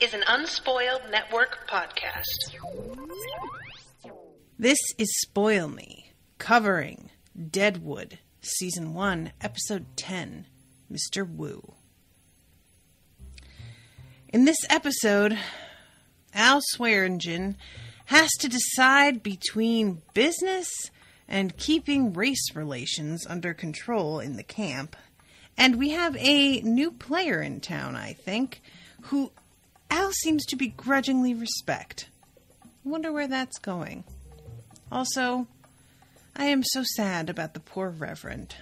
is an Unspoiled Network podcast. This is Spoil Me, covering Deadwood, Season 1, Episode 10, Mr. Wu. In this episode, Al Swearingen has to decide between business and keeping race relations under control in the camp. And we have a new player in town, I think, who Al seems to begrudgingly respect. I wonder where that's going. Also, I am so sad about the poor Reverend.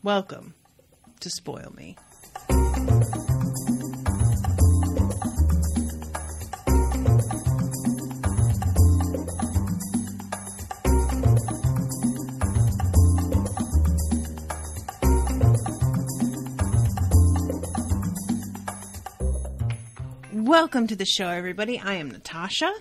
Welcome to Spoil Me. Welcome to the show, everybody. I am Natasha.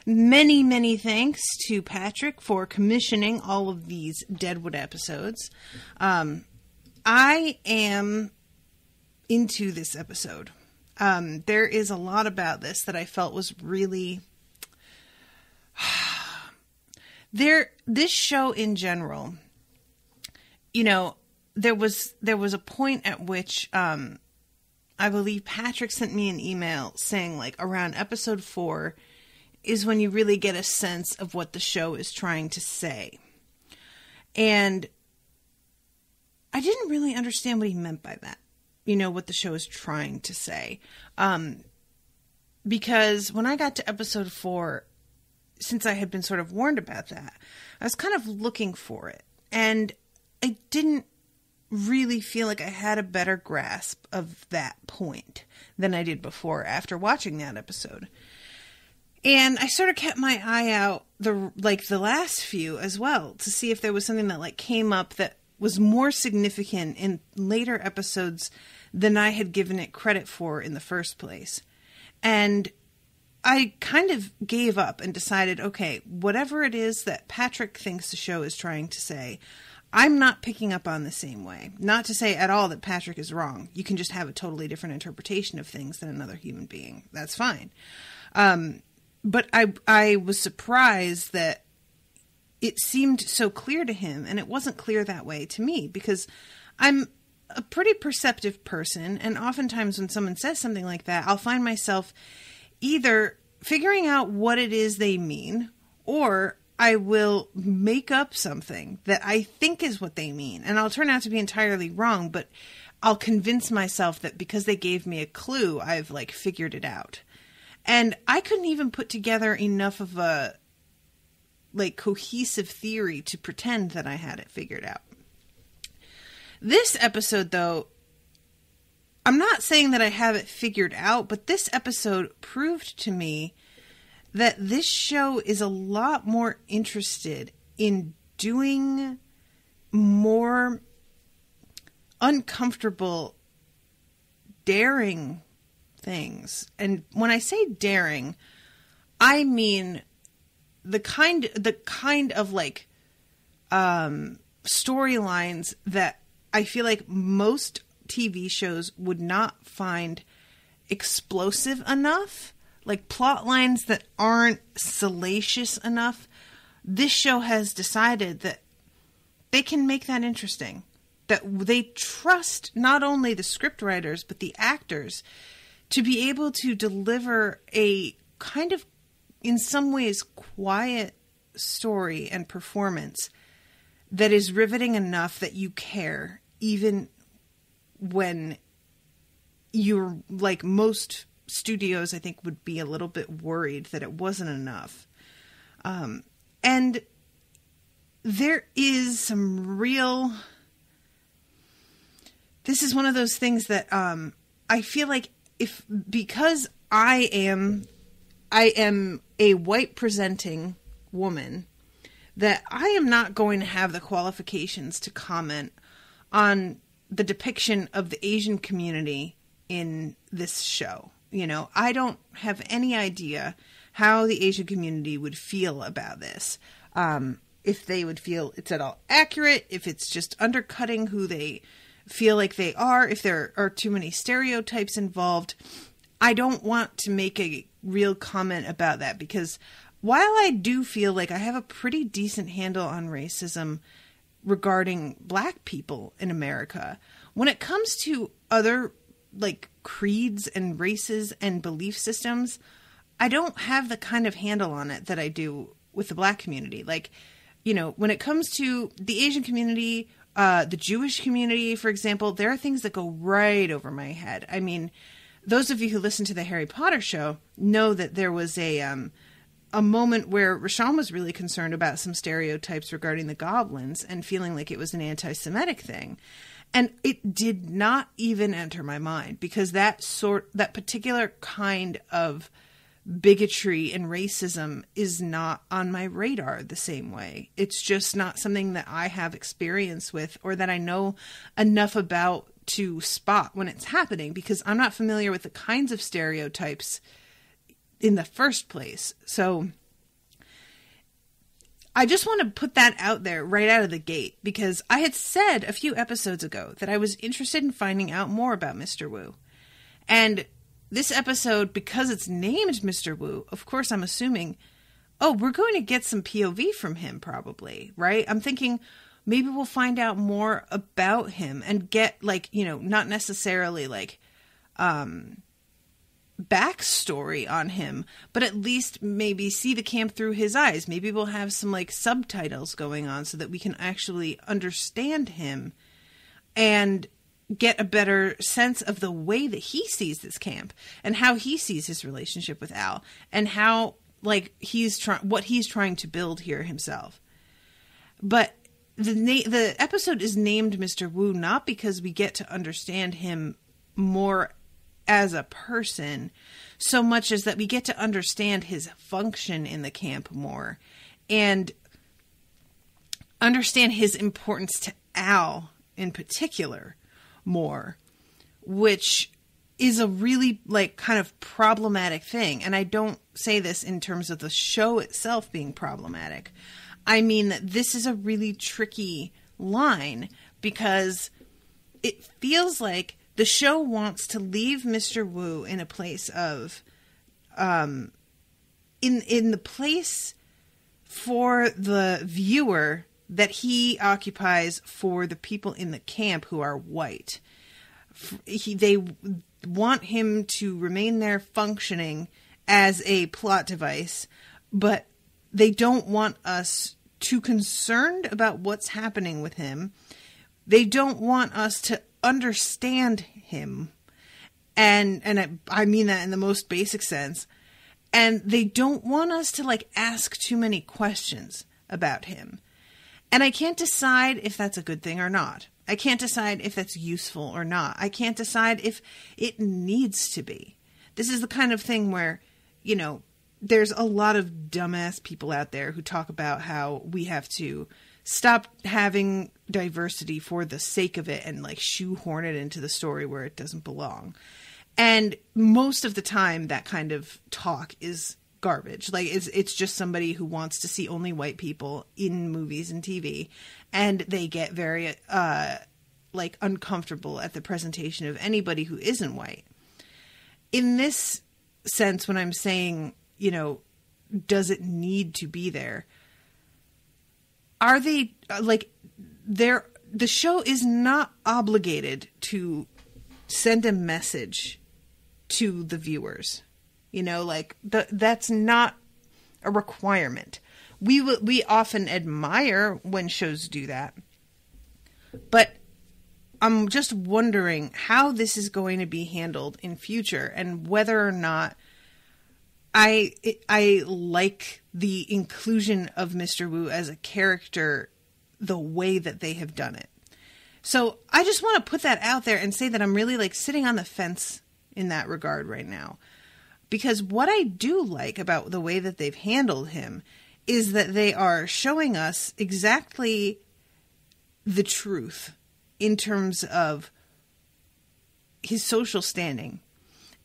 Many thanks to Patrick for commissioning all of these Deadwood episodes. I am into this episode. There is a lot about this that I felt was really... This show in general, you know, there was a point at which... I believe Patrick sent me an email saying, like, around episode 4 is when you really get a sense of what the show is trying to say. And I didn't really understand what he meant by that. You know, what the show is trying to say. Because when I got to episode 4, since I had been sort of warned about that, I was kind of looking for it. And I didn't really feel like I had a better grasp of that point than I did before after watching that episode. And I sort of kept my eye out the last few as well to see if there was something that came up that was more significant in later episodes than I had given it credit for in the first place. And I kind of gave up and decided, okay, whatever it is that Patrick thinks the show is trying to say, I'm not picking up on the same way. Not to say at all that Patrick is wrong. You can just have a totally different interpretation of things than another human being. That's fine. But I was surprised that it seemed so clear to him, and it wasn't clear that way to me, because I'm a pretty perceptive person, and oftentimes when someone says something like that, I'll find myself either figuring out what it is they mean, or I will make up something that I think is what they mean. And I'll turn out to be entirely wrong, but I'll convince myself that because they gave me a clue, I've figured it out. And I couldn't even put together enough of a cohesive theory to pretend that I had it figured out. This episode, though, I'm not saying that I have it figured out, but this episode proved to me that this show is a lot more interested in doing more uncomfortable, daring things. And when I say daring, I mean the kind of storylines that I feel like most TV shows would not find explosive enough. Like plot lines that aren't salacious enough. This show has decided that they can make that interesting. That they trust not only the scriptwriters, but the actors to be able to deliver a kind of, in some ways, quiet story and performance that is riveting enough that you care, even when you're most studios, I think, would be a little bit worried that it wasn't enough. And there is some real... This is one of those things that I feel like because I am a white presenting woman, that I am not going to have the qualifications to comment on the depiction of the Asian community in this show. You know, I don't have any idea how the Asian community would feel about this. If they would feel it's at all accurate, if it's just undercutting who they feel like they are, if there are too many stereotypes involved. I don't want to make a real comment about that, because while I do feel like I have a pretty decent handle on racism regarding Black people in America, when it comes to other like creeds and races and belief systems, I don't have the kind of handle on it that I do with the Black community. Like, you know, when it comes to the Asian community, the Jewish community, for example, there are things that go right over my head. I mean, those of you who listen to the Harry Potter show know that there was a moment where Rashawn was really concerned about some stereotypes regarding the goblins and feeling like it was an anti-Semitic thing. And it did not even enter my mind, because that particular kind of bigotry and racism is not on my radar the same way. It's just not something that I have experience with, or that I know enough about to spot when it's happening, because I'm not familiar with the kinds of stereotypes in the first place. So I just want to put that out there right out of the gate, because I had said a few episodes ago that I was interested in finding out more about Mr. Wu. And this episode, because it's named Mr. Wu, of course I'm assuming, oh, we're going to get some POV from him probably, right? I'm thinking maybe we'll find out more about him and get, like, you know, not necessarily like backstory on him, but at least maybe see the camp through his eyes. Maybe we'll have some like subtitles going on so that we can actually understand him and get a better sense of the way that he sees this camp and how he sees his relationship with Al, and how like what he's trying to build here himself. But the episode is named Mr. Wu not because we get to understand him more as a person, so much as that we get to understand his function in the camp more, and understand his importance to Al in particular more, which is a really like kind of problematic thing. And I don't say this in terms of the show itself being problematic. I mean that this is a really tricky line, because it feels like the show wants to leave Mr. Wu in a place of, in the place for the viewer that he occupies for the people in the camp who are white. They want him to remain there functioning as a plot device, but they don't want us too concerned about what's happening with him. They don't want us to understand him, and I mean that in the most basic sense. And they don't want us to like ask too many questions about him. And I can't decide if that's a good thing or not. I can't decide if that's useful or not. I can't decide if it needs to be. This is the kind of thing where, you know, there's a lot of dumbass people out there who talk about how we have to stop having diversity for the sake of it and like shoehorn it into the story where it doesn't belong. And most of the time that kind of talk is garbage. Like it's just somebody who wants to see only white people in movies and TV, and they get very like uncomfortable at the presentation of anybody who isn't white. In this sense, when I'm saying, you know, does it need to be there? Are they like the show is not obligated to send a message to the viewers. You know, like that's not a requirement. We often admire when shows do that. But I'm just wondering how this is going to be handled in future, and whether or not I like the inclusion of Mr. Wu as a character the way that they have done it. So I just want to put that out there and say that I'm really like sitting on the fence in that regard right now. Because what I do like about the way that they've handled him is that they are showing us exactly the truth in terms of his social standing,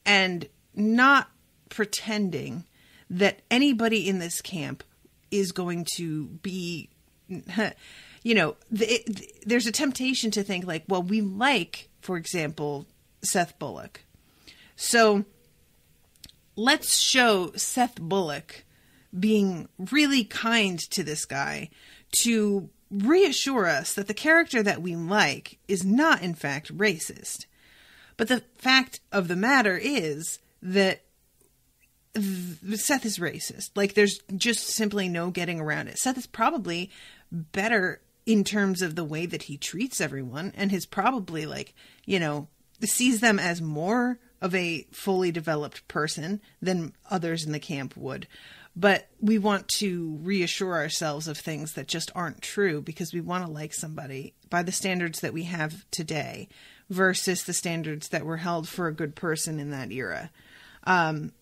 and not pretending that anybody in this camp is going to be, you know, there's a temptation to think like, well, we like, for example, Seth Bullock. So let's show Seth Bullock being really kind to this guy to reassure us that the character that we like is not, in fact, racist. But the fact of the matter is that Seth is racist. Like, there's just simply no getting around it. Seth is probably better in terms of the way that he treats everyone, and is probably, like, you know, sees them as more of a fully developed person than others in the camp would. But we want to reassure ourselves of things that just aren't true because we want to like somebody by the standards that we have today versus the standards that were held for a good person in that era. And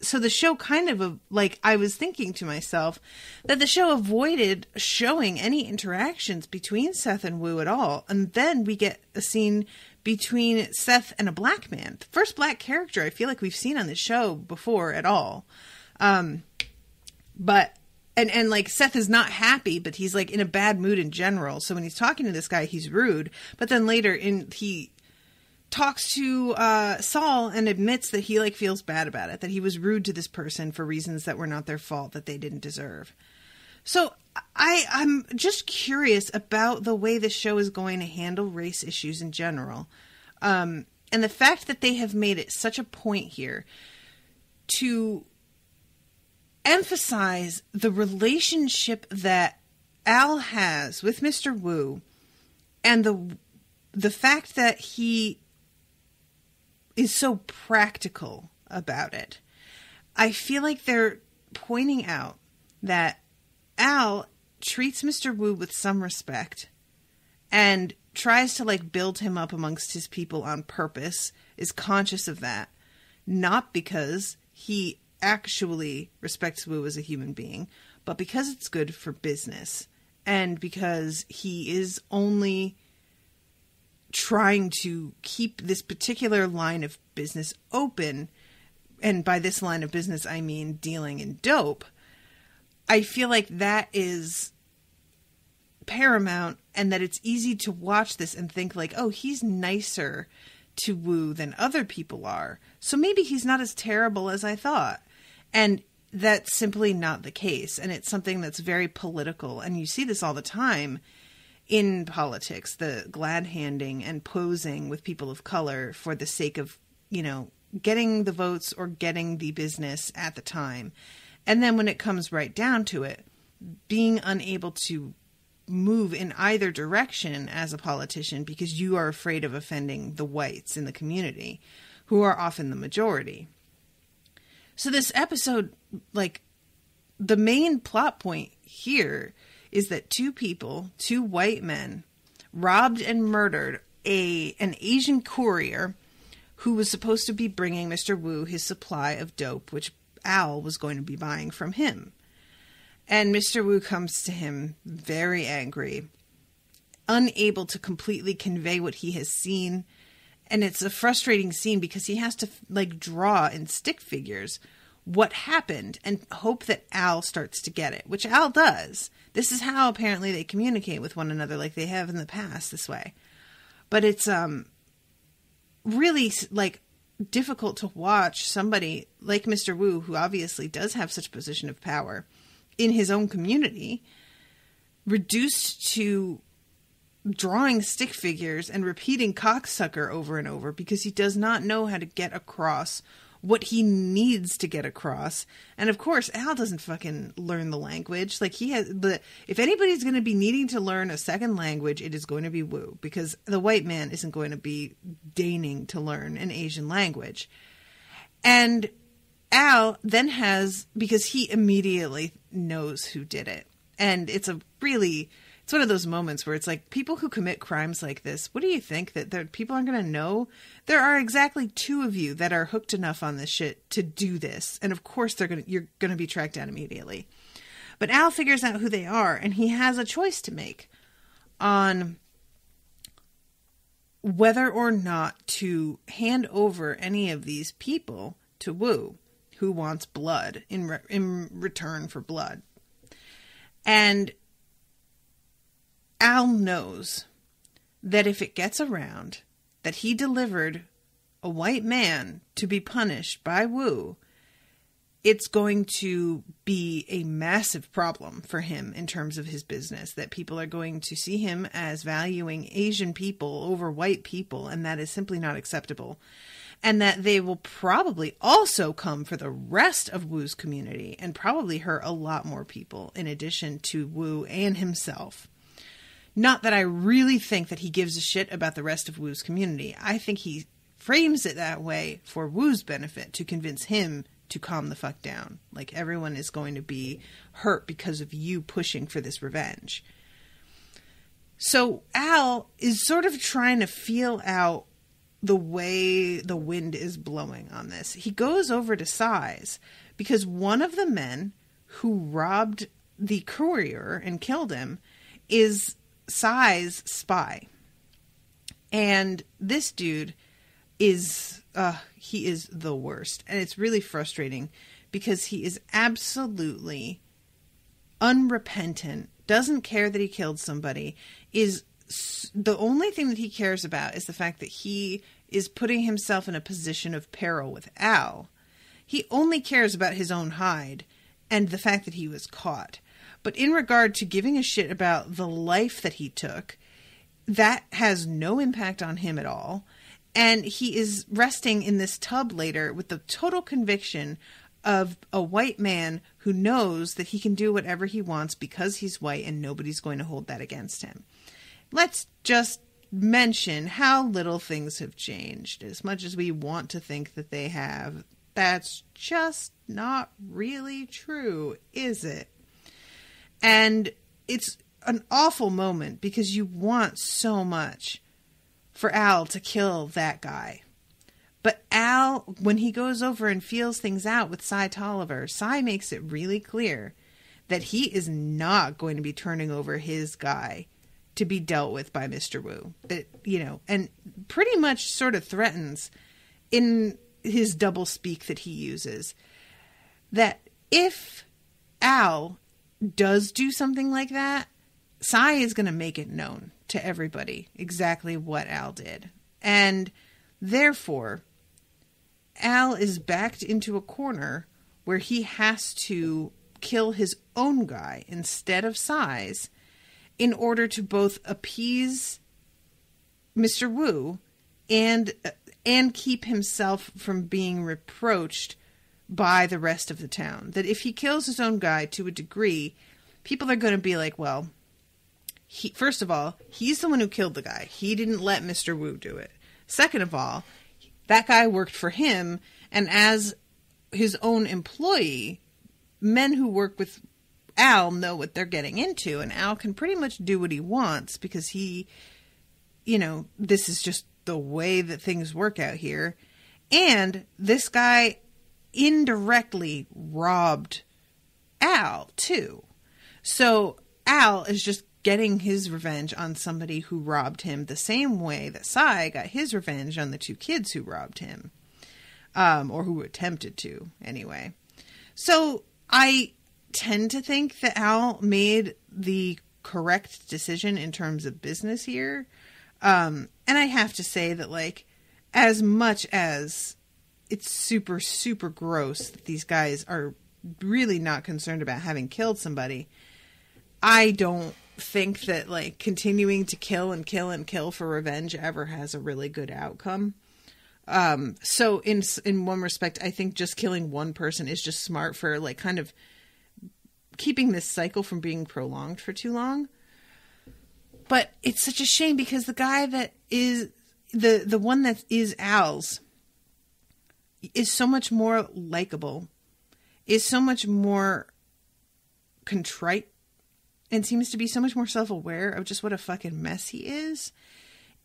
so the show kind of, like, I was thinking to myself that the show avoided showing any interactions between Seth and Wu at all. And then we get a scene between Seth and a black man. The first black character I feel like we've seen on the show before at all. But like, Seth is not happy, but he's, like, in a bad mood in general. So when he's talking to this guy, he's rude. But then later he talks to Saul and admits that he, like, feels bad about it, that he was rude to this person for reasons that were not their fault, that they didn't deserve. So I'm just curious about the way the show is going to handle race issues in general. And the fact that they have made it such a point here to emphasize the relationship that Al has with Mr. Wu, and the fact that he is so practical about it. I feel like they're pointing out that Al treats Mr. Wu with some respect and tries to, like, build him up amongst his people on purpose, is conscious of that, not because he actually respects Wu as a human being, but because it's good for business and because he is only trying to keep this particular line of business open. And by this line of business, I mean dealing in dope. I feel like that is paramount, and that it's easy to watch this and think, like, oh, he's nicer to Wu than other people are, so maybe he's not as terrible as I thought. And that's simply not the case. And it's something that's very political. And you see this all the time in politics, the glad handing and posing with people of color for the sake of, you know, getting the votes or getting the business at the time. And then when it comes right down to it, being unable to move in either direction as a politician because you are afraid of offending the whites in the community, who are often the majority. So this episode, like, the main plot point here is that two white men, robbed and murdered an Asian courier who was supposed to be bringing Mr. Wu his supply of dope, which Al was going to be buying from him. And Mr. Wu comes to him very angry, unable to completely convey what he has seen. And it's a frustrating scene because he has to, like, draw in stick figures what happened and hope that Al starts to get it, which Al does. This is how apparently they communicate with one another, like they have in the past, this way. But it's really, like, difficult to watch somebody like Mr. Wu, who obviously does have such a position of power in his own community, reduced to drawing stick figures and repeating cocksucker over and over because he does not know how to get across what he needs to get across. And of course, Al doesn't fucking learn the language. Like, he has, but if anybody's going to be needing to learn a second language, it is going to be Wu, because the white man isn't going to be deigning to learn an Asian language. And Al then has, because he immediately knows who did it. And it's one of those moments where it's like, people who commit crimes like this, what do you think that people aren't going to know? There are exactly two of you that are hooked enough on this shit to do this. And of course you're going to be tracked down immediately. But Al figures out who they are, and he has a choice to make on whether or not to hand over any of these people to Wu, who wants blood in return for blood. And Al knows that if it gets around that he delivered a white man to be punished by Wu, it's going to be a massive problem for him in terms of his business, that people are going to see him as valuing Asian people over white people, and that is simply not acceptable. And that they will probably also come for the rest of Wu's community and probably hurt a lot more people in addition to Wu and himself. Not that I really think that he gives a shit about the rest of Wu's community. I think he frames it that way for Wu's benefit, to convince him to calm the fuck down. Like, everyone is going to be hurt because of you pushing for this revenge. So Al is sort of trying to feel out the way the wind is blowing on this. He goes over to Sai's because one of the men who robbed the courier and killed him is Sai's spy. And this dude is, he is the worst. And it's really frustrating because he is absolutely unrepentant, doesn't care that he killed somebody, is the only thing that he cares about is the fact that he is putting himself in a position of peril with Al. He only cares about his own hide and the fact that he was caught. But in regard to giving a shit about the life that he took, that has no impact on him at all. And he is resting in this tub later with the total conviction of a white man who knows that he can do whatever he wants because he's white and nobody's going to hold that against him. Let's just mention how little things have changed. As much as we want to think that they have, that's just not really true, is it? And it's an awful moment because you want so much for Al to kill that guy. But Al, when he goes over and feels things out with Cy Tolliver, Cy makes it really clear that he is not going to be turning over his guy to be dealt with by Mr. Wu. And pretty much sort of threatens in his double speak that he uses that if Al does do something like that, Cy is going to make it known to everybody exactly what Al did. And therefore, Al is backed into a corner where he has to kill his own guy instead of Cy's in order to both appease Mr. Wu and keep himself from being reproached by the rest of the town. That if he kills his own guy to a degree, people are going to be like, well, first of all, he's the one who killed the guy. He didn't let Mr. Wu do it. Second of all, that guy worked for him, and as his own employee, men who work with Al know what they're getting into, and Al can pretty much do what he wants because he, this is just the way that things work out here. And this guy indirectly robbed Al, too. So Al is just getting his revenge on somebody who robbed him the same way that Cy got his revenge on the two kids who robbed him. Or who attempted to, anyway. So I tend to think that Al made the correct decision in terms of business here. And I have to say that, as much as it's super, super gross that these guys are really not concerned about having killed somebody, I don't think that, continuing to kill and kill and kill for revenge ever has a really good outcome. So in one respect, I think just killing one person is just smart for, kind of keeping this cycle from being prolonged for too long. But it's such a shame because the guy that is the one that is Al's is so much more likable, is so much more contrite, and seems to be so much more self-aware of just what a fucking mess he is,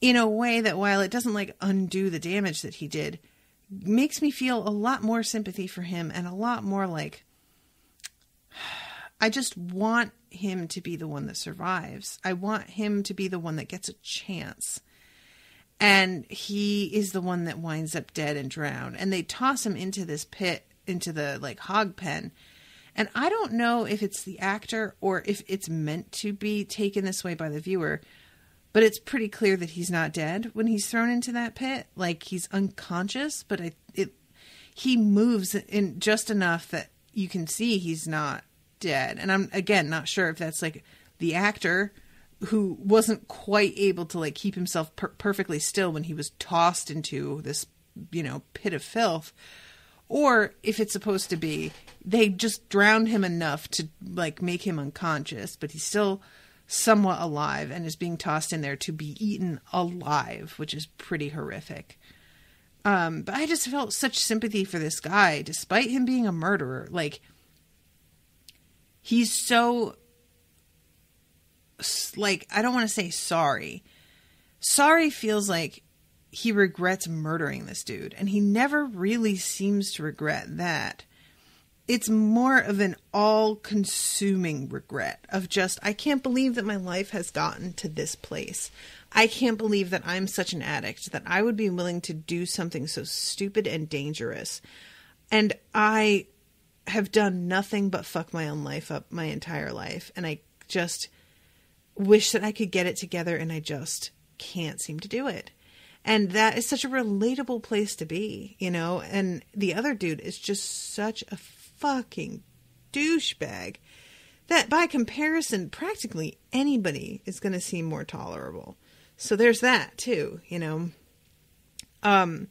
in a way that, while it doesn't undo the damage that he did, makes me feel a lot more sympathy for him and a lot more I just want him to be the one that survives. I want him to be the one that gets a chance. And he is the one that winds up dead and drowned. And they toss him into this pit, into the hog pen. And I don't know if it's the actor or if it's meant to be taken this way by the viewer. But it's pretty clear that he's not dead when he's thrown into that pit. Like, he's unconscious, but he moves in just enough that you can see he's not dead. And I'm, again, not sure if that's like the actor who wasn't quite able to like keep himself perfectly still when he was tossed into this, pit of filth, or if it's supposed to be they just drowned him enough to like make him unconscious, but he's still somewhat alive and is being tossed in there to be eaten alive, which is pretty horrific. But I just felt such sympathy for this guy, despite him being a murderer. Like, he's so, like, I don't want to say sorry. Sorry feels like he regrets murdering this dude, and he never really seems to regret that. It's more of an all-consuming regret of just, I can't believe that my life has gotten to this place. I can't believe that I'm such an addict that I would be willing to do something so stupid and dangerous. And I have done nothing but fuck my own life up my entire life. And I just wish that I could get it together, and I just can't seem to do it. And that is such a relatable place to be, and the other dude is just such a fucking douchebag that by comparison, practically anybody is going to seem more tolerable. So there's that too, and in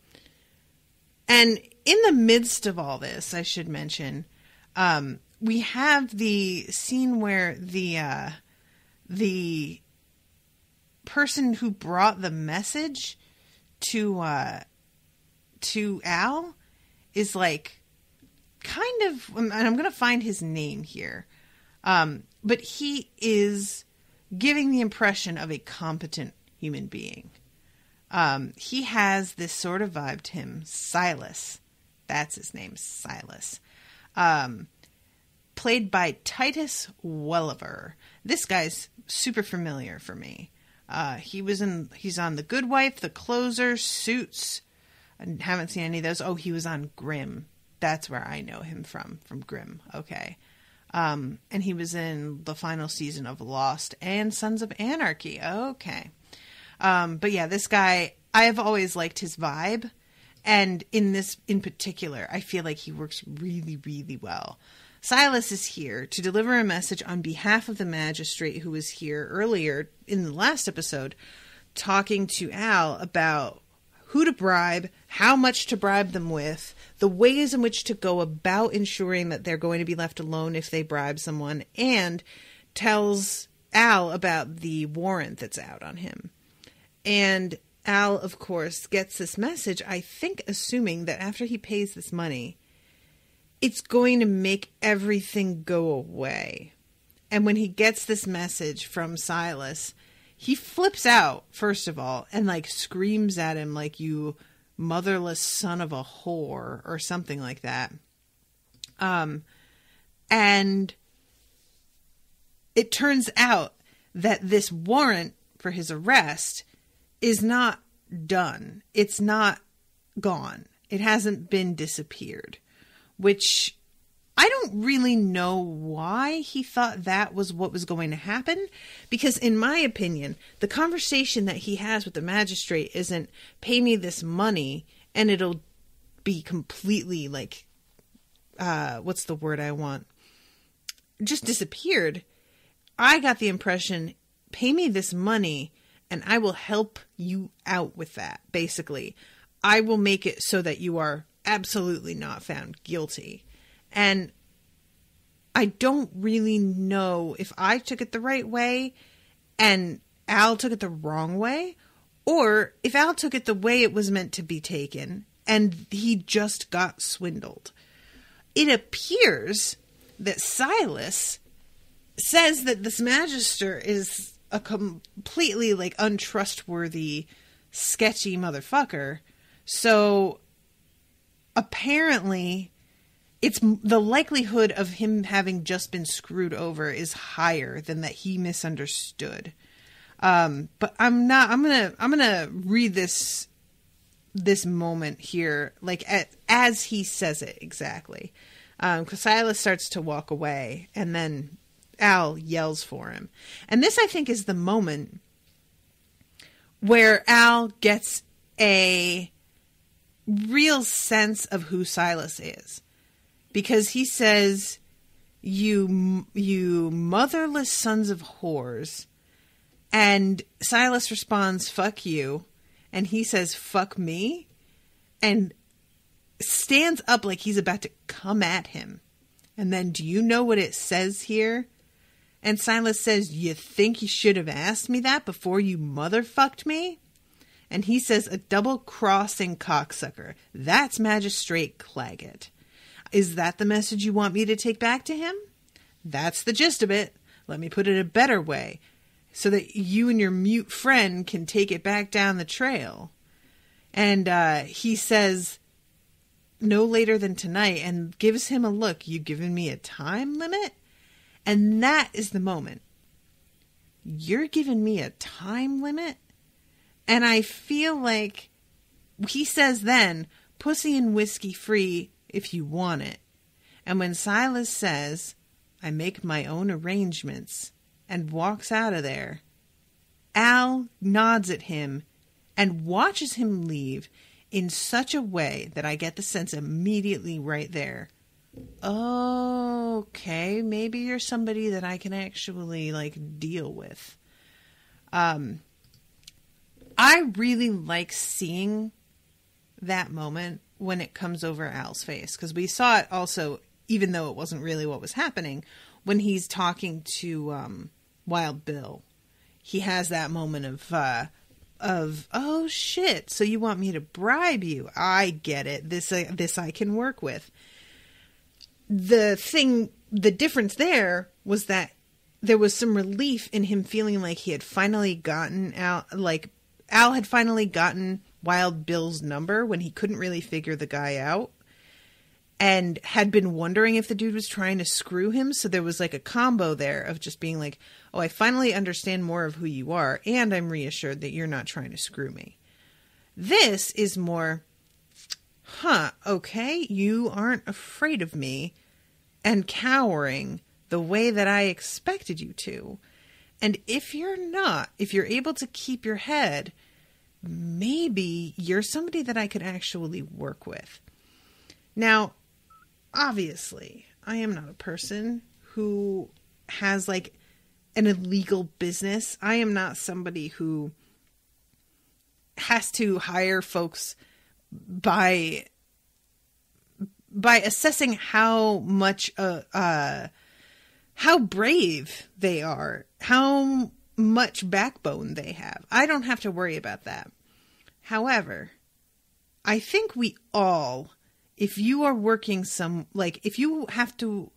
the midst of all this, I should mention, we have the scene where the person who brought the message to Al is like kind of, and I'm going to find his name here. But he is giving the impression of a competent human being. He has this sort of vibe to him. Silas. That's his name. Silas. Played by Titus Welliver. This guy's super familiar for me. He's on The Good Wife, The Closer, Suits. I haven't seen any of those. Oh, he was on Grimm. That's where I know him from Grimm. Okay. And he was in the final season of Lost and Sons of Anarchy. Okay. But yeah, this guy, I've always liked his vibe. And in this in particular, I feel like he works really, really well. Silas is here to deliver a message on behalf of the magistrate who was here earlier in the last episode talking to Al about who to bribe, how much to bribe them with, the ways in which to go about ensuring that they're going to be left alone if they bribe someone, and tells Al about the warrant that's out on him. And Al, of course, gets this message, I think assuming that after he pays this money, it's going to make everything go away. And when he gets this message from Silas, he flips out, first of all, and like screams at him like, you motherless son of a whore, or something like that. And it turns out that this warrant for his arrest is not done. It's not gone. It hasn't been disappeared. Which I don't really know why he thought that was what was going to happen. Because in my opinion, the conversation that he has with the magistrate isn't, pay me this money and it'll be completely like, what's the word I want? Just disappeared. I got the impression, pay me this money and I will help you out with that. Basically, I will make it so that you are absolutely not found guilty. And I don't really know if I took it the right way and Al took it the wrong way, or if Al took it the way it was meant to be taken and he just got swindled. It appears that Silas says that this magister is a completely like untrustworthy, sketchy motherfucker. So apparently, it's the likelihood of him having just been screwed over is higher than that he misunderstood. But I'm gonna read this moment here, like as he says it exactly. Because Silas starts to walk away, and then Al yells for him, and this I think is the moment where Al gets a real sense of who Silas is. Because he says, you motherless sons of whores. And Silas responds, fuck you. And he says, fuck me. And stands up like he's about to come at him. And then, do you know what it says here? And Silas says, you think you should have asked me that before you motherfucked me? And he says, a double-crossing cocksucker. That's Magistrate Claggett. Is that the message you want me to take back to him? That's the gist of it. Let me put it a better way, so that you and your mute friend can take it back down the trail. And he says, no later than tonight, and gives him a look. You giving me a time limit? And that is the moment. You're giving me a time limit? And I feel like he says then, pussy and whiskey free if you want it. And when Silas says, I make my own arrangements, and walks out of there, Al nods at him and watches him leave in such a way that I get the sense immediately right there. Okay, maybe you're somebody that I can actually deal with. I really like seeing that moment when it comes over Al's face, because we saw it also, even though it wasn't really what was happening, when he's talking to Wild Bill. He has that moment of oh shit, so you want me to bribe you? I get it. This I can work with. The difference there was that there was some relief in him feeling like he had finally gotten out, like Al had finally gotten Wild Bill's number when he couldn't really figure the guy out, and had been wondering if the dude was trying to screw him. So there was like a combo there of just being like, oh, I finally understand more of who you are, and I'm reassured that you're not trying to screw me. This is more, okay, you aren't afraid of me and cowering the way that I expected you to. And if you're not, if you're able to keep your head, maybe you're somebody that I could actually work with. Now, obviously, I am not a person who has an illegal business. I am not somebody who has to hire folks by assessing how much how brave they are, how much backbone they have. I don't have to worry about that. However, I think we all, if you are working if you have to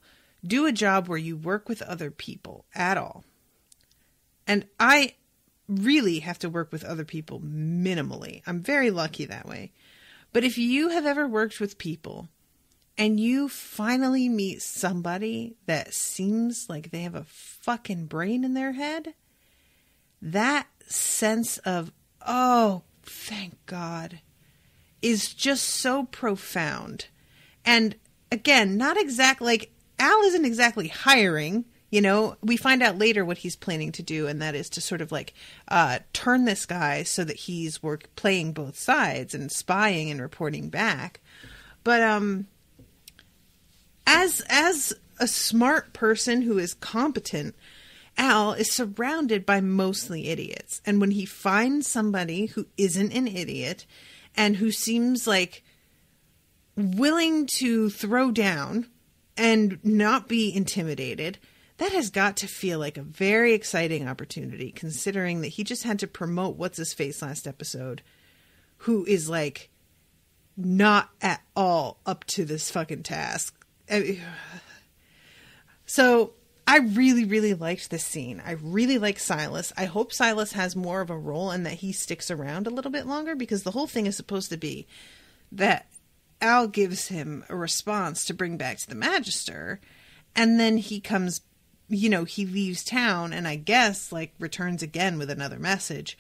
do a job where you work with other people at all, and I really have to work with other people minimally. I'm very lucky that way. But if you have ever worked with people and you finally meet somebody that seems like they have a fucking brain in their head, that sense of, oh, thank God, is just so profound. And again, not exactly, Al isn't exactly hiring, we find out later what he's planning to do, and that is to sort of turn this guy so that he's playing both sides and spying and reporting back. But as a smart person who is competent, Al is surrounded by mostly idiots. And when he finds somebody who isn't an idiot and who seems willing to throw down and not be intimidated, that has got to feel like a very exciting opportunity, considering that he just had to promote What's-His-Face last episode, who is not at all up to this fucking task. So I really, really liked this scene. I really like Silas. I hope Silas has more of a role and that he sticks around a little bit longer, because the whole thing is supposed to be that Al gives him a response to bring back to the Magister, and then he comes, he leaves town and I guess returns again with another message.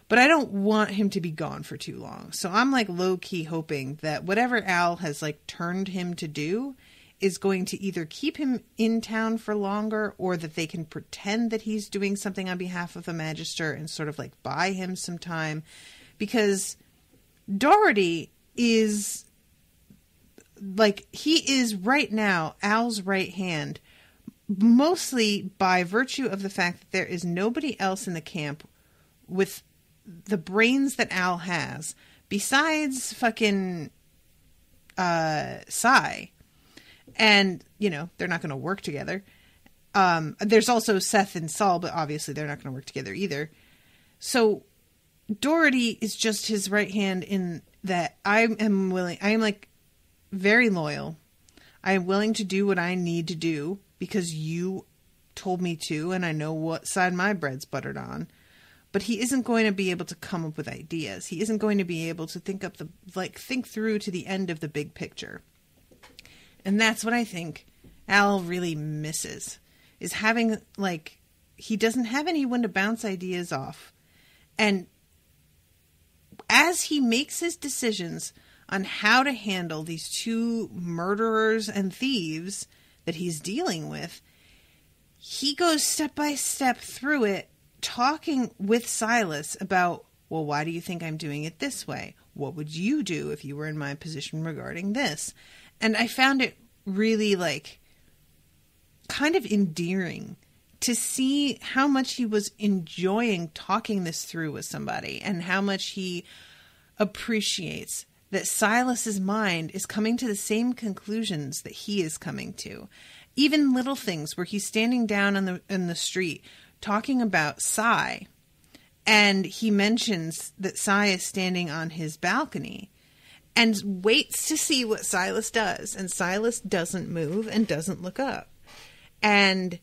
But I don't want him to be gone for too long. So I'm low-key hoping that whatever Al has turned him to do is going to either keep him in town for longer, or that they can pretend that he's doing something on behalf of the Magister and sort of like buy him some time. Because Doherty is like, he is right now Al's right hand, mostly by virtue of the fact that there is nobody else in the camp with the brains that Al has besides fucking Cy. And, you know, they're not going to work together. There's also Seth and Saul, but obviously they're not going to work together either. So Doherty is just his right hand in that I am like very loyal. I am willing to do what I need to do because you told me to, and I know what side my bread's buttered on. But he isn't going to be able to come up with ideas. He isn't going to be able to think through to the end of the big picture. And that's what I think Al really misses, is having, like, he doesn't have anyone to bounce ideas off. And as he makes his decisions on how to handle these two murderers and thieves that he's dealing with, he goes step by step through it, talking with Silas about, well, why do you think I'm doing it this way? What would you do if you were in my position regarding this? And I found it really, like, kind of endearing to see how much he was enjoying talking this through with somebody, and how much he appreciates that Silas's mind is coming to the same conclusions that he is coming to. Even little things where he's standing down in the street talking about Cy, and he mentions that Cy is standing on his balcony and waits to see what Silas does, and Silas doesn't move and doesn't look up. And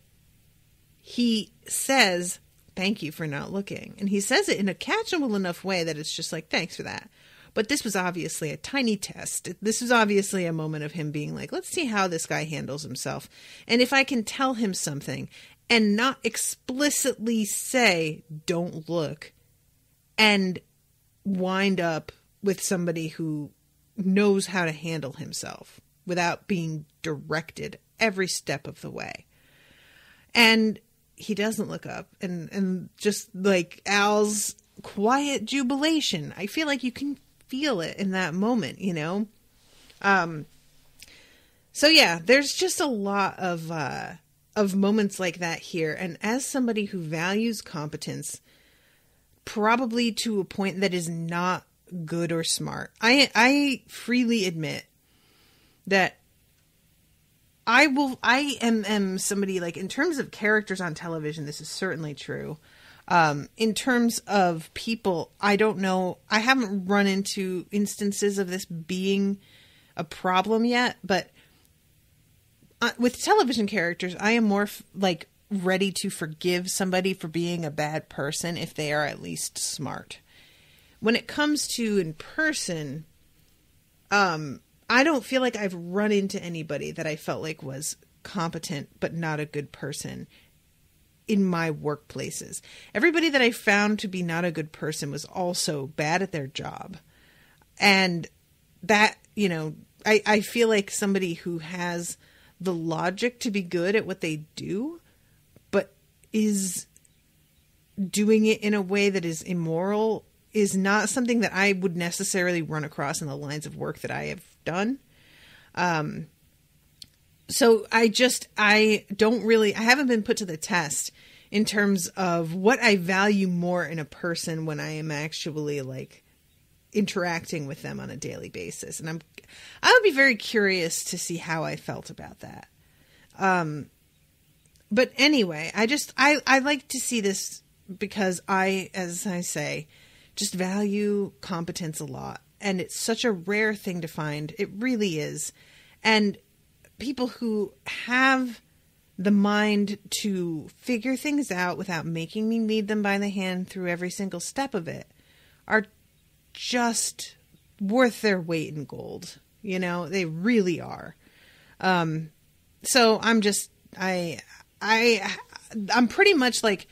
he says, "Thank you for not looking." And he says it in a casual enough way that it's just like, thanks for that. But this was obviously a tiny test. This was obviously a moment of him being like, let's see how this guy handles himself. And if I can tell him something and not explicitly say, don't look, and wind up with somebody who knows how to handle himself without being directed every step of the way. And he doesn't look up, and just like Al's quiet jubilation, I feel like you can feel it in that moment, you know? So yeah, there's just a lot of moments like that here. And as somebody who values competence, probably to a point that is not good or smart, I freely admit that I am somebody, like, in terms of characters on television, this is certainly true. In terms of people, I don't know. I haven't run into instances of this being a problem yet, but with television characters, I am more like ready to forgive somebody for being a bad person if they are at least smart. When it comes to in person, I don't feel like I've run into anybody that I felt like was competent but not a good person in my workplaces. Everybody that I found to be not a good person was also bad at their job. And that, you know, I feel like somebody who has the logic to be good at what they do, but is doing it in a way that is immoral, is not something that I would necessarily run across in the lines of work that I have done. So I haven't been put to the test in terms of what I value more in a person when I am actually, like, interacting with them on a daily basis. And I would be very curious to see how I felt about that. But anyway, I like to see this because as I say, just value competence a lot. And it's such a rare thing to find. It really is. And people who have the mind to figure things out without making me lead them by the hand through every single step of it are just worth their weight in gold. You know, they really are. So I'm just, I'm pretty much like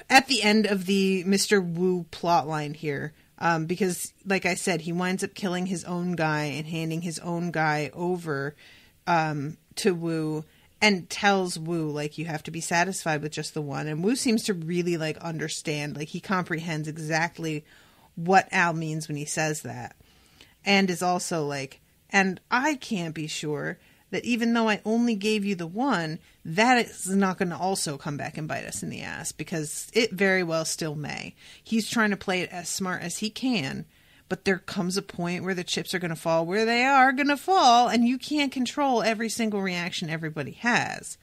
at the end of the Mr. Wu plotline here. Because, like I said, he winds up killing his own guy and handing his own guy over to Wu and tells Wu, like, you have to be satisfied with just the one. And Wu seems to really, like, understand. Like, he comprehends exactly what Al means when he says that. And is also like, and I can't be sure that even though I only gave you the one, that is not going to also come back and bite us in the ass, because it very well still may. He's trying to play it as smart as he can, but there comes a point where the chips are going to fall where they are going to fall, and you can't control every single reaction everybody has.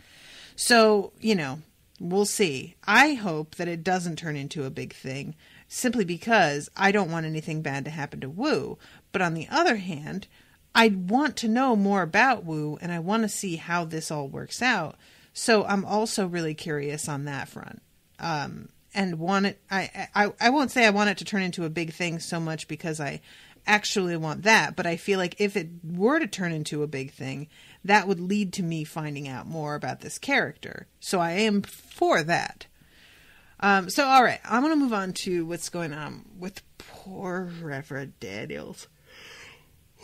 So, you know, we'll see. I hope that it doesn't turn into a big thing, simply because I don't want anything bad to happen to Wu. But on the other hand, I want to know more about Wu, and I want to see how this all works out. So I'm also really curious on that front. And want it, I won't say I want it to turn into a big thing so much because I actually want that, but I feel like if it were to turn into a big thing, that would lead to me finding out more about this character. So I am for that. So, all right, I'm going to move on to what's going on with poor Reverend Daniels.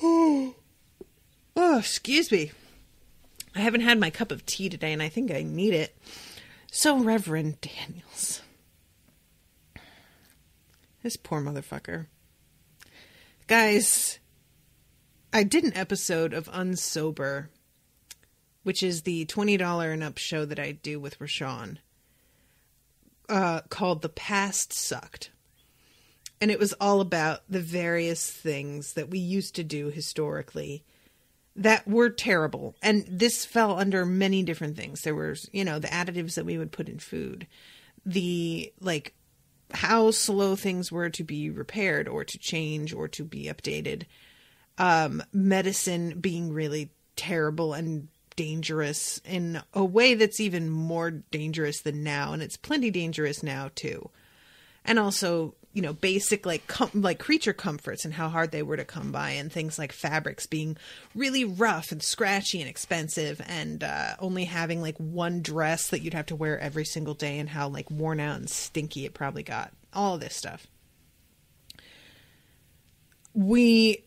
Oh, excuse me. I haven't had my cup of tea today, and I think I need it. So, Reverend Daniels. This poor motherfucker. Guys, I did an episode of Unsober, which is the $20 and up show that I do with Rashawn, called The Past Sucked. And it was all about the various things that we used to do historically that were terrible. And this fell under many different things. There was, you know, the additives that we would put in food, the, like, how slow things were to be repaired or to change or to be updated. Medicine being really terrible and dangerous in a way that's even more dangerous than now. And it's plenty dangerous now too. And also, you know, basic like creature comforts and how hard they were to come by, and things like fabrics being really rough and scratchy and expensive, and only having like one dress that you'd have to wear every single day, and how like worn out and stinky it probably got. All of this stuff. We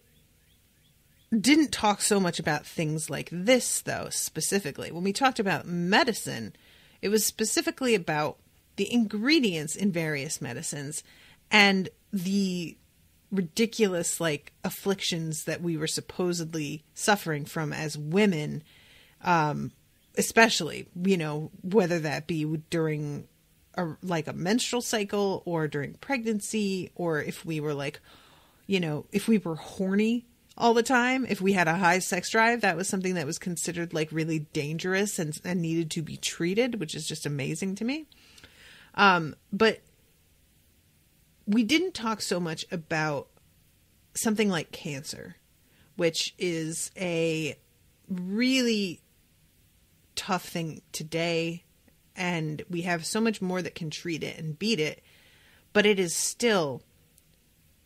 didn't talk so much about things like this, though, specifically. When we talked about medicine, it was specifically about the ingredients in various medicines and the ridiculous, like, afflictions that we were supposedly suffering from as women, especially, you know, whether that be during a menstrual cycle or during pregnancy, or if we were like, you know, if we were horny all the time, if we had a high sex drive, that was something that was considered like really dangerous and needed to be treated, which is just amazing to me. But we didn't talk so much about something like cancer, which is a really tough thing today. And we have so much more that can treat it and beat it, but it is still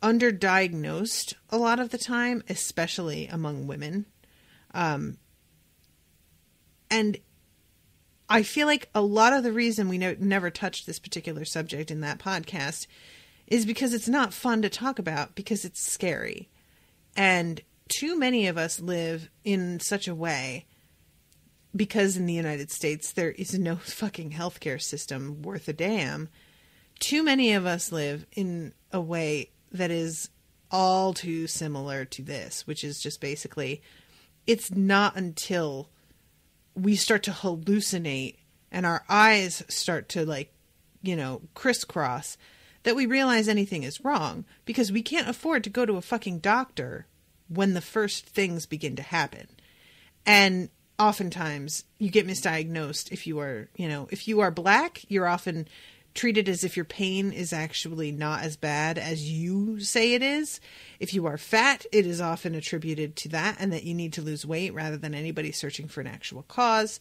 underdiagnosed a lot of the time, especially among women. And I feel like a lot of the reason we never touched this particular subject in that podcast is because it's not fun to talk about, because it's scary. And too many of us live in such a way, because in the United States there is no fucking healthcare system worth a damn. Too many of us live in a way that is all too similar to this, which is just basically, it's not until we start to hallucinate and our eyes start to, like, you know, crisscross, that we realize anything is wrong, because we can't afford to go to a fucking doctor when the first things begin to happen. And oftentimes you get misdiagnosed if you are, you know, if you are black, you're often treated as if your pain is actually not as bad as you say it is. If you are fat, it is often attributed to that, and that you need to lose weight rather than anybody searching for an actual cause.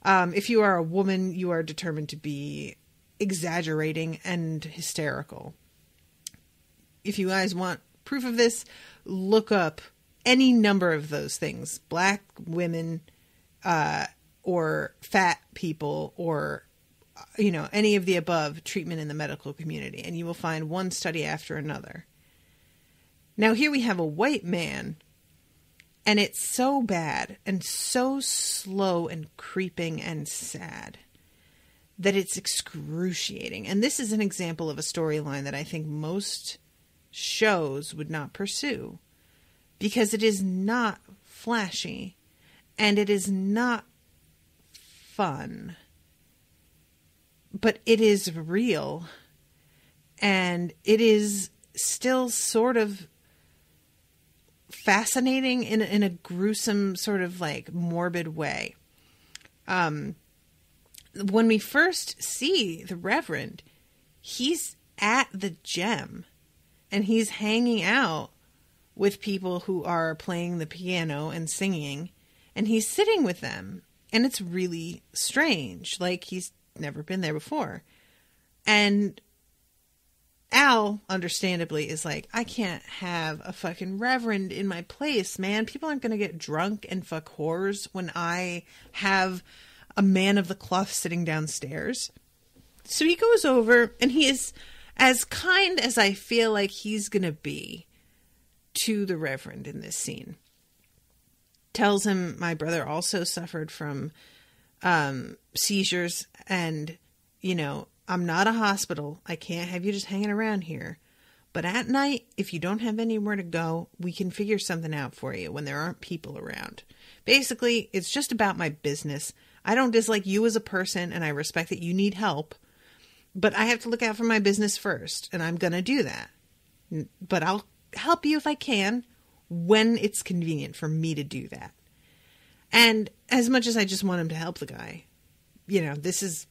If you are a woman, you are determined to be exaggerating and hysterical. If you guys want proof of this, look up any number of those things. Black women, or fat people, or, you know, any of the above treatment in the medical community, and you will find one study after another. Now here we have a white man, And it's so bad and so slow and creeping and sad that it's excruciating. And this is an example of a storyline that I think most shows would not pursue, because it is not flashy and it is not fun, but it is real, and it is still sort of fascinating in a gruesome sort of like morbid way. When we first see the Reverend, he's at the gem and he's hanging out with people who are playing the piano and singing, and he's sitting with them, and it's really strange. Like, he's never been there before. And Al, understandably, is like, I can't have a fucking reverend in my place, man. People aren't going to get drunk and fuck whores when I have a man of the cloth sitting downstairs. So he goes over, and he is as kind as I feel like he's going to be to the reverend in this scene. Tells him my brother also suffered from seizures, and, you know, I'm not a hospital. I can't have you just hanging around here. But at night, if you don't have anywhere to go, we can figure something out for you when there aren't people around. Basically, it's just about my business. I don't dislike you as a person, and I respect that you need help. But I have to look out for my business first, and I'm going to do that. But I'll help you if I can when it's convenient for me to do that. And as much as I just want him to help the guy, you know, this is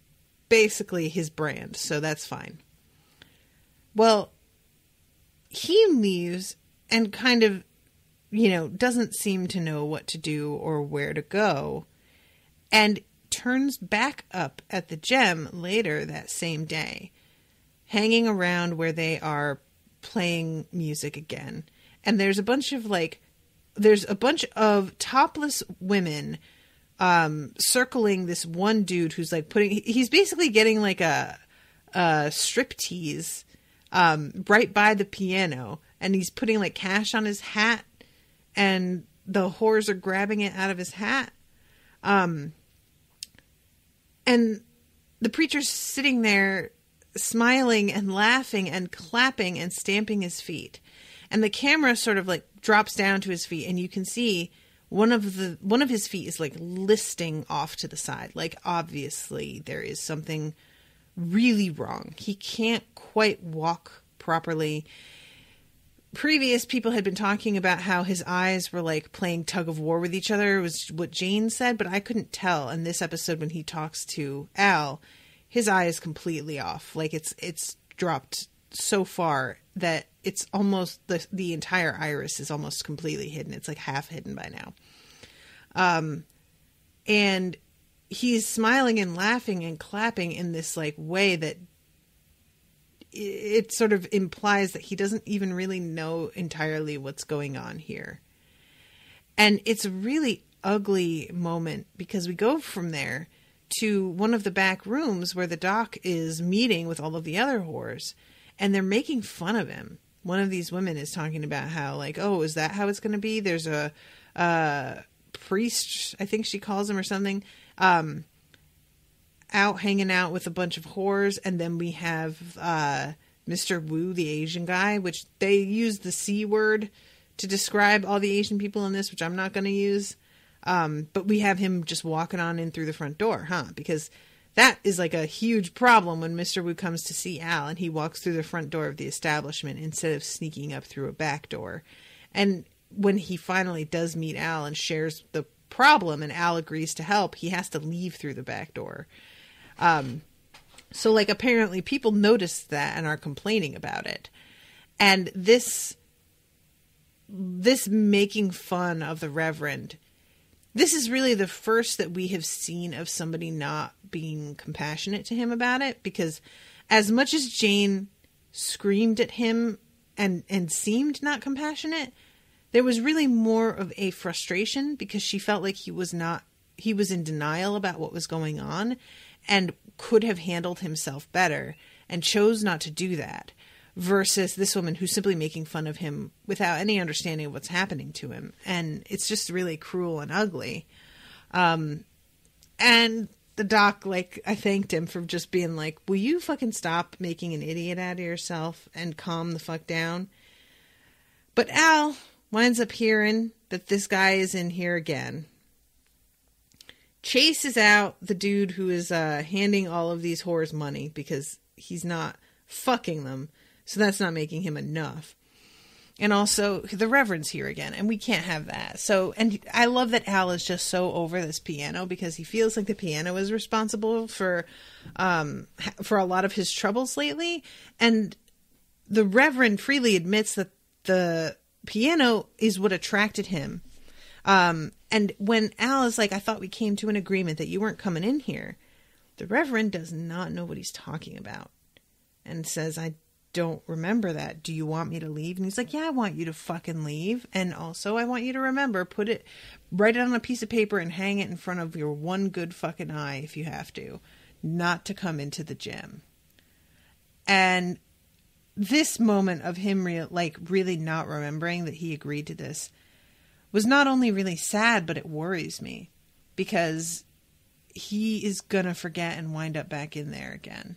basically his brand, so that's fine. Well, he leaves and kind of, you know, doesn't seem to know what to do or where to go, and turns back up at the gem later that same day, hanging around where they are playing music again. And there's a bunch of topless women circling this one dude who's like he's basically getting like a striptease right by the piano, and he's putting like cash on his hat, and the whores are grabbing it out of his hat. And the preacher's sitting there smiling and laughing and clapping and stamping his feet. And the camera sort of like drops down to his feet, and you can see one of his feet is like listing off to the side. Like, obviously there is something really wrong. He can't quite walk properly. Previous people had been talking about how his eyes were like playing tug of war with each other, was what Jane said, but I couldn't tell. In this episode, when he talks to Al, his eye is completely off. Like, it's dropped so far that it's almost the entire iris is almost completely hidden. It's like half hidden by now. And he's smiling and laughing and clapping in this like way that it sort of implies that he doesn't even really know entirely what's going on here. And it's a really ugly moment, because we go from there to one of the back rooms where the doc is meeting with all of the other whores, and they're making fun of him. One of these women is talking about how, like, oh, is that how it's going to be? There's a priest, I think she calls him, or something, out hanging out with a bunch of whores, and then we have Mr. Wu, the Asian guy, which they use the C word to describe all the Asian people in this, which I'm not going to use. But we have him just walking on in through the front door, because that is like a huge problem when Mr. Wu comes to see Al, and he walks through the front door of the establishment instead of sneaking up through a back door. And when he finally does meet Al and shares the problem, and Al agrees to help, he has to leave through the back door. So like, apparently people noticed that and are complaining about it. And this making fun of the Reverend, this is really the first that we have seen of somebody not being compassionate to him about it, because as much as Jane screamed at him and seemed not compassionate, there was really more of a frustration, because she felt like he was in denial about what was going on and could have handled himself better, and chose not to do that, versus this woman who's simply making fun of him without any understanding of what's happening to him. And it's just really cruel and ugly. And the doc, like, I thanked him for just being like, will you fucking stop making an idiot out of yourself and calm the fuck down? But Al winds up hearing that this guy is in here again. Chases out the dude who is handing all of these whores money because he's not fucking them. So that's not making him enough. And also, the Reverend's here again, and we can't have that. So, and I love that Al is just so over this piano because he feels like the piano is responsible for a lot of his troubles lately. And the Reverend freely admits that the piano is what attracted him. And when Al is like, I thought we came to an agreement that you weren't coming in here, the Reverend does not know what he's talking about and says, I don't remember that. Do you want me to leave? And he's like, yeah, I want you to fucking leave. And also I want you to remember, write it on a piece of paper and hang it in front of your one good fucking eye if you have to, not to come into the gym. And this moment of him really not remembering that he agreed to this was not only really sad, but it worries me because he is gonna forget and wind up back in there again.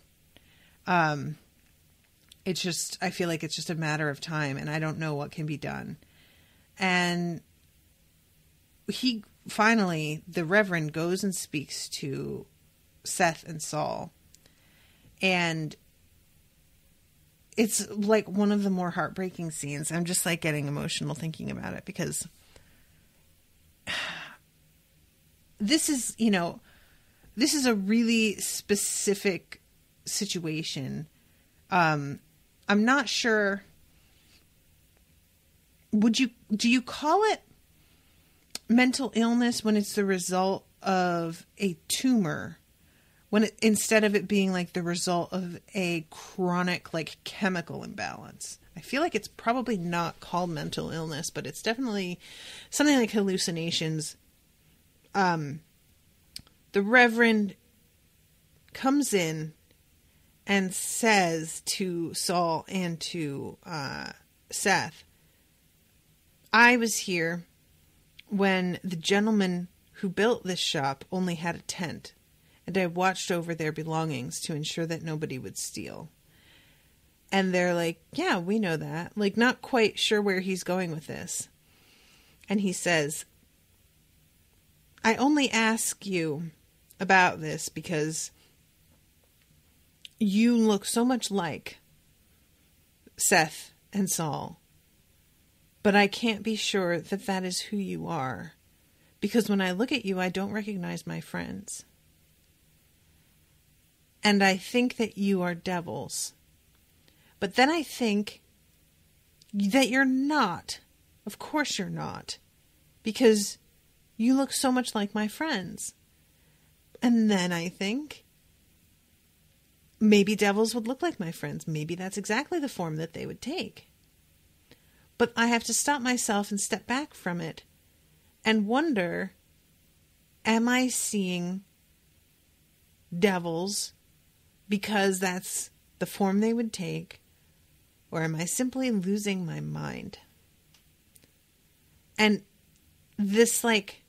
It's just, I feel like it's just a matter of time and I don't know what can be done. And the Reverend goes and speaks to Seth and Saul. And it's like one of the more heartbreaking scenes. I'm just like getting emotional thinking about it because this is a really specific situation. I'm not sure. Do you call it mental illness when it's the result of a tumor, instead of it being like the result of a chronic like chemical imbalance? I feel like it's probably not called mental illness, but it's definitely something like hallucinations. The Reverend comes in and says to Saul and to Seth, I was here when the gentleman who built this shop only had a tent, and I watched over their belongings to ensure that nobody would steal. And they're like, yeah, we know that. Like, not quite sure where he's going with this. And he says, I only ask you about this because you look so much like Seth and Saul, but I can't be sure that that is who you are, because when I look at you, I don't recognize my friends. And I think that you are devils. But then I think that you're not. Of course you're not, because you look so much like my friends. And then I think maybe devils would look like my friends. Maybe that's exactly the form that they would take. But I have to stop myself and step back from it and wonder, am I seeing devils because that's the form they would take, or am I simply losing my mind? And this like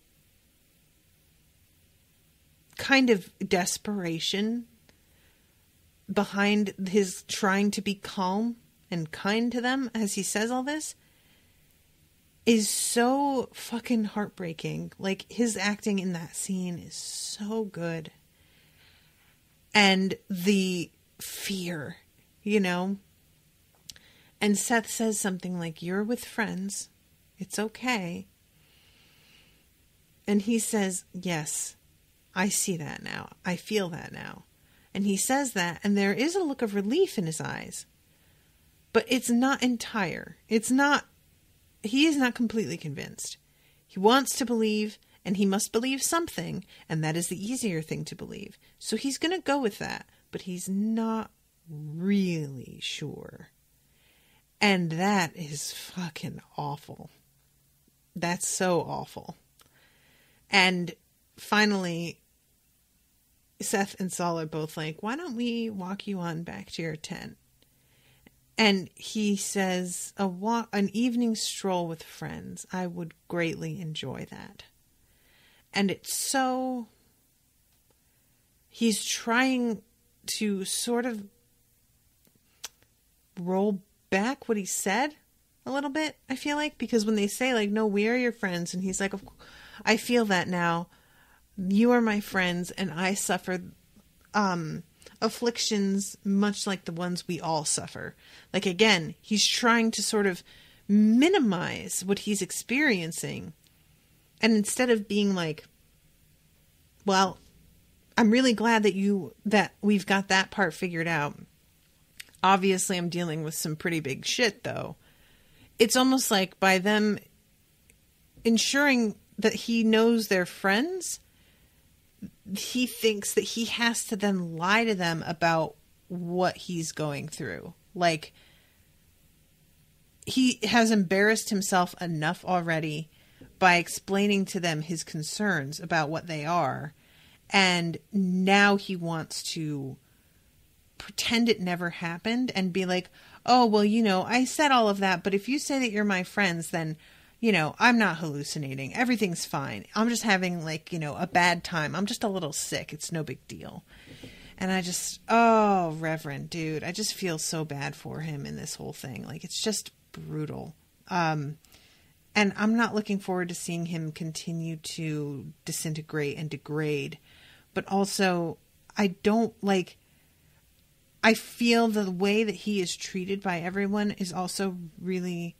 kind of desperation behind his trying to be calm and kind to them as he says all this is so fucking heartbreaking. Like, his acting in that scene is so good. And the fear, And Seth says something like, you're with friends. It's okay. And he says, yes, I see that now. I feel that now. And he says that, and there is a look of relief in his eyes. But it's not entire. He is not completely convinced. He wants to believe, and he must believe something, and that is the easier thing to believe. So he's going to go with that, but he's not really sure. And that is fucking awful. That's so awful. And finally, Seth and Saul are both like, why don't we walk you on back to your tent? And he says, an evening stroll with friends. I would greatly enjoy that. And it's so... He's trying to sort of roll back what he said a little bit, I feel like. Because when they say, like, no, we are your friends. And he's like, I feel that now. You are my friends, and I suffer afflictions much like the ones we all suffer. Like, again, he's trying to sort of minimize what he's experiencing. And instead of being like, well, I'm really glad that we've got that part figured out. Obviously, I'm dealing with some pretty big shit, though. It's almost like by them ensuring that he knows they're friends, he thinks that he has to then lie to them about what he's going through. Like, he has embarrassed himself enough already by explaining to them his concerns about what they are. And now he wants to pretend it never happened and be like, oh, well, I said all of that, but if you say that you're my friends, then, I'm not hallucinating. Everything's fine. I'm just having a bad time. I'm just a little sick. It's no big deal. And Reverend, dude, I just feel so bad for him in this whole thing. Like, it's just brutal. And I'm not looking forward to seeing him continue to disintegrate and degrade. But also, I feel the way that he is treated by everyone is also really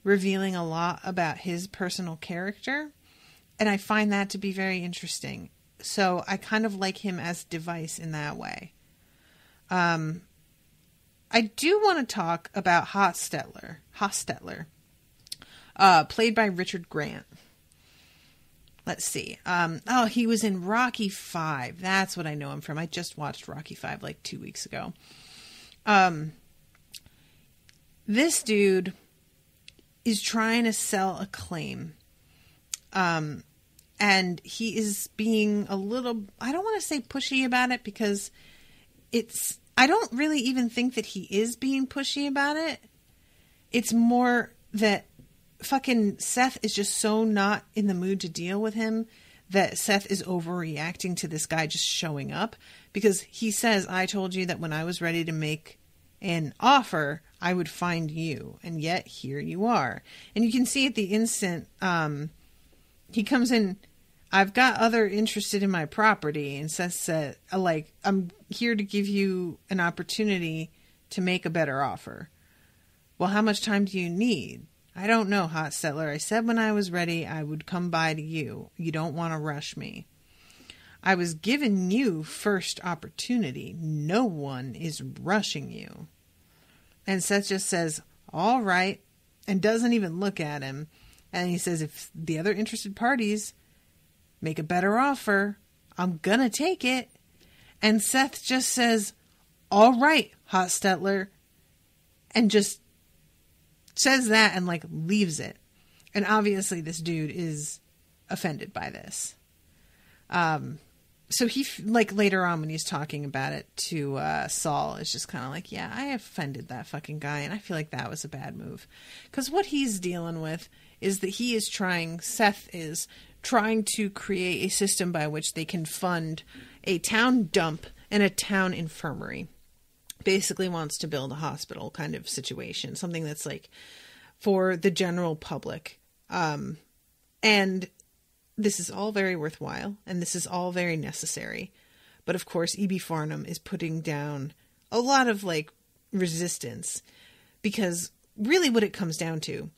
revealing a lot about his personal character. And I find that to be very interesting. So I kind of like him as device in that way. I do want to talk about Hostetler, played by Richard Grant. Let's see. He was in Rocky V. That's what I know him from. I just watched Rocky V like 2 weeks ago. This dude is trying to sell a claim. And he is being a little, I don't want to say pushy about it because I don't really even think that he is being pushy about it. It's more that fucking Seth is just so not in the mood to deal with him that Seth is overreacting to this guy just showing up, because he says, I told you that when I was ready to make an offer, I would find you. And yet here you are. And you can see at the instant, he comes in, I've got other interested in my property. And Seth said, I'm here to give you an opportunity to make a better offer. Well, how much time do you need? I don't know, Hot Settler. I said when I was ready, I would come by to you. You don't want to rush me. I was giving you first opportunity. No one is rushing you. And Seth just says, all right, and doesn't even look at him. And he says, if the other interested parties make a better offer, I'm gonna take it. And Seth just says, all right, Hot Settler, and just says that and leaves it. And obviously this dude is offended by this. So he later on when he's talking about it to Saul is just kind of like, yeah, I offended that fucking guy. And I feel like that was a bad move, because what he's dealing with is that Seth is trying to create a system by which they can fund a town dump and a town infirmary. Basically wants to build a hospital kind of situation, something that's for the general public. And this is all very worthwhile, and this is all very necessary. But of course, E.B. Farnham is putting down a lot of resistance, because really what it comes down to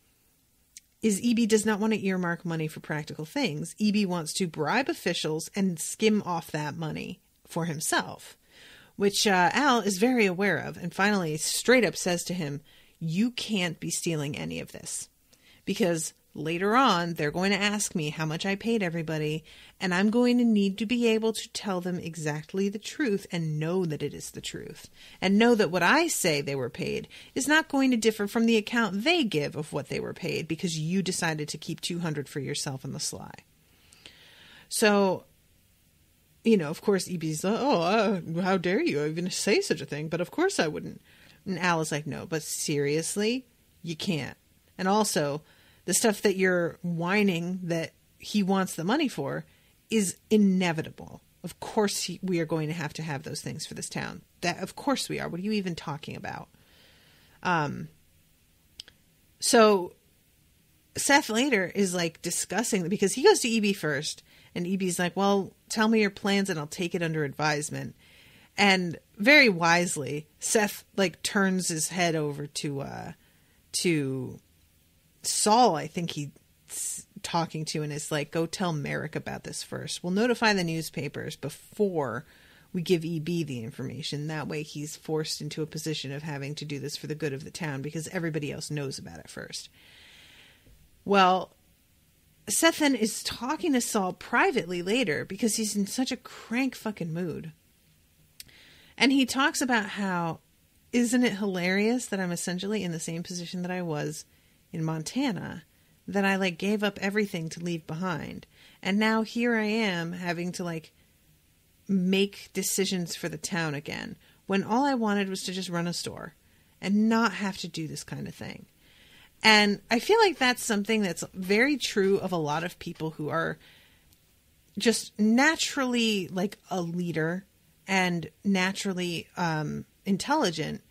is E.B. does not want to earmark money for practical things. E.B. wants to bribe officials and skim off that money for himself, which Al is very aware of, and finally straight up says to him, you can't be stealing any of this, because later on they're going to ask me how much I paid everybody, and I'm going to need to be able to tell them exactly the truth and know that it is the truth, and know that what I say they were paid is not going to differ from the account they give of what they were paid, because you decided to keep $200 for yourself on the sly. So, of course, E.B.'s how dare you even say such a thing? But of course I wouldn't. And Al is like, no, but seriously, you can't. And also, the stuff that you're whining that he wants the money for is inevitable. Of course we are going to have those things for this town. That, of course we are. What are you even talking about? So Seth later is like discussing, because he goes to EB first, and EB's like, well, tell me your plans and I'll take it under advisement. And very wisely, Seth like turns his head over to Saul, I think he's talking to, and is like, go tell Merrick about this first. We'll notify the newspapers before we give EB the information. That way he's forced into a position of having to do this for the good of the town, because everybody else knows about it first. Well, Seth then is talking to Saul privately later, because he's in such a crank fucking mood. And he talks about how, isn't it hilarious that I'm essentially in the same position that I was in Montana, that I like gave up everything to leave behind. And now here I am having to like make decisions for the town again, when all I wanted was to just run a store and not have to do this kind of thing. And I feel like that's something that's very true of a lot of people who are just naturally like a leader and naturally intelligent,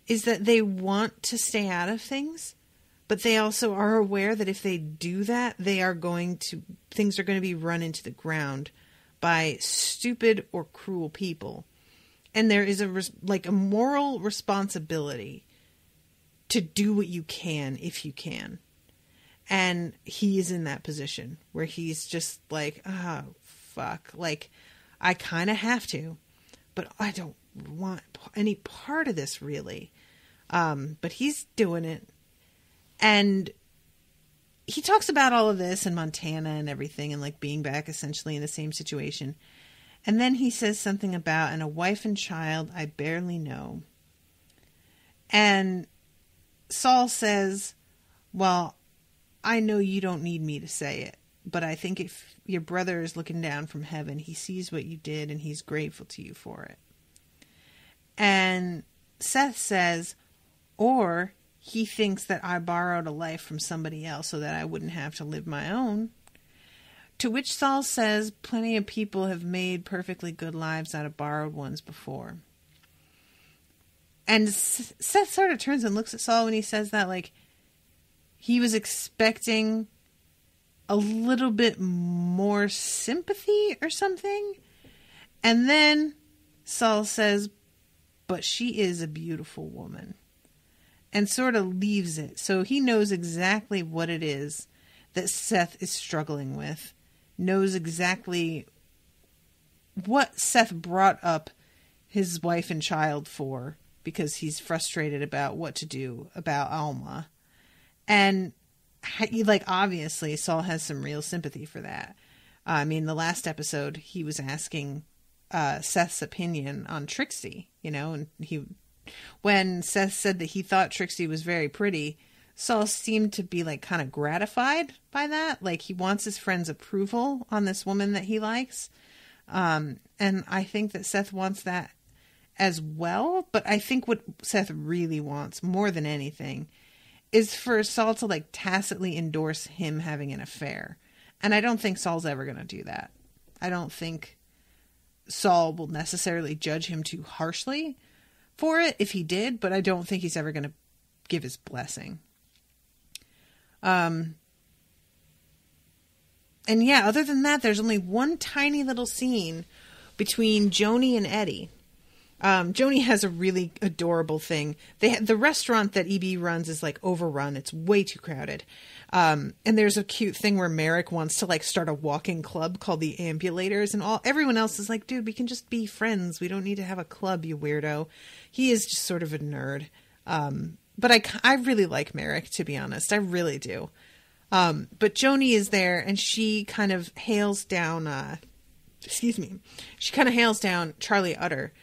is that they want to stay out of things, but they also are aware that if they do that, things are going to be run into the ground by stupid or cruel people. And there is a moral responsibility to do what you can if you can. And he is in that position where he's just like, oh, fuck. Like, I kind of have to, but I don't want any part of this really. But he's doing it. And he talks about all of this in Montana and everything, and like being back essentially in the same situation. And then he says something about, and a wife and child I barely know. And Saul says, well, I know you don't need me to say it, but I think if your brother is looking down from heaven, he sees what you did and he's grateful to you for it. And Seth says, or he thinks that I borrowed a life from somebody else so that I wouldn't have to live my own. To which Saul says, plenty of people have made perfectly good lives out of borrowed ones before. And Seth sort of turns and looks at Saul when he says that, like he was expecting a little bit more sympathy or something. And then Saul says, but she is a beautiful woman. And sort of leaves it. So he knows exactly what it is that Seth is struggling with. Knows exactly what Seth brought up his wife and child for, because he's frustrated about what to do about Alma. And like, obviously Saul has some real sympathy for that. I mean, the last episode he was asking Seth's opinion on Trixie, and when Seth said that he thought Trixie was very pretty, Saul seemed to be like kind of gratified by that. Like he wants his friend's approval on this woman that he likes. And I think that Seth wants that as well. But I think what Seth really wants more than anything is for Saul to like tacitly endorse him having an affair. And I don't think Saul's ever going to do that. I don't think Saul will necessarily judge him too harshly for it if he did, but I don't think he's ever going to give his blessing. And yeah, other than that, there's only one tiny little scene between Joni and Eddie. Joni has a really adorable thing. The restaurant that EB runs is like overrun. It's way too crowded. And there's a cute thing where Merrick wants to like start a walking club called the Ambulators, and everyone else is like, dude, we can just be friends. We don't need to have a club, you weirdo. He is just sort of a nerd. But I really like Merrick, to be honest. I really do. But Joni is there, and she kind of hails down, she kind of hails down Charlie Utter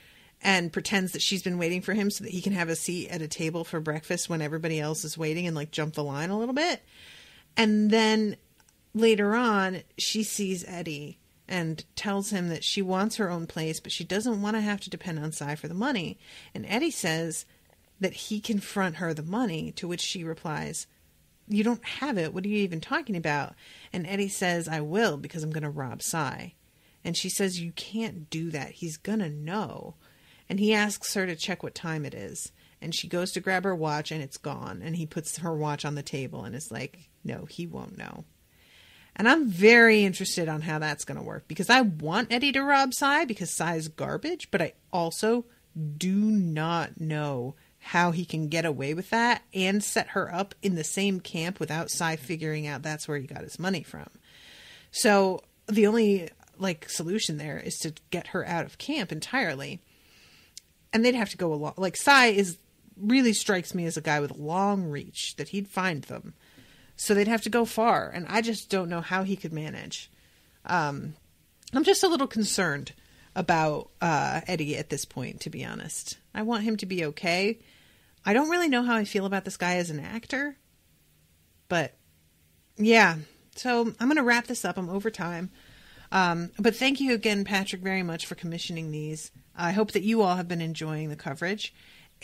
and pretends that she's been waiting for him so that he can have a seat at a table for breakfast when everybody else is waiting, and like jump the line a little bit. And then later on, she sees Eddie and tells him that she wants her own place, but she doesn't want to have to depend on Cy for the money. And Eddie says that he can front her the money, to which she replies, "You don't have it. What are you even talking about?" And Eddie says, "I will, because I'm going to rob Cy." And she says, "You can't do that. He's going to know." And he asks her to check what time it is. And she goes to grab her watch and it's gone. And he puts her watch on the table and is like, "No, he won't know." And I'm very interested on how that's going to work, because I want Eddie to rob Cy because Cy's garbage, but I also do not know how he can get away with that and set her up in the same camp without Cy figuring out that's where he got his money from. So the only solution there is to get her out of camp entirely. And they'd have to go along. Cy really strikes me as a guy with a long reach, that he'd find them. So they'd have to go far, and I just don't know how he could manage. I'm just a little concerned about Eddie at this point, to be honest. I want him to be okay. I don't really know how I feel about this guy as an actor. But, yeah. So I'm going to wrap this up. I'm over time. But thank you again, Patrick, very much for commissioning these. I hope that you all have been enjoying the coverage.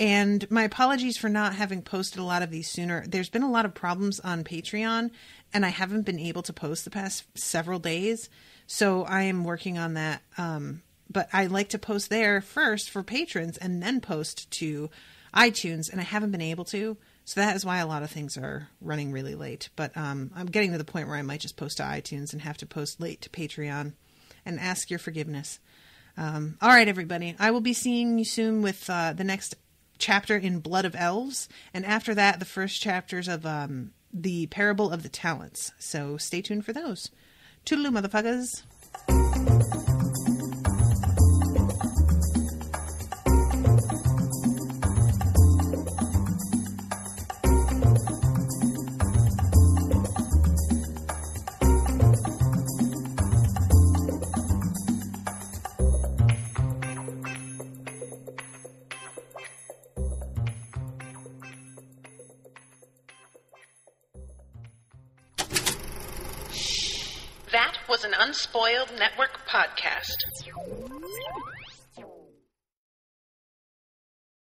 And my apologies for not having posted a lot of these sooner. There's been a lot of problems on Patreon, and I haven't been able to post the past several days. So I am working on that. But I like to post there first for patrons and then post to iTunes, and I haven't been able to. So that is why a lot of things are running really late. But I'm getting to the point where I might just post to iTunes and have to post late to Patreon and ask your forgiveness. All right, everybody. I will be seeing you soon with the next chapter in Blood of Elves, and after that, the first chapters of the Parable of the Talents. So stay tuned for those. Toodaloo, motherfuckers. That was an Unspoiled Network podcast.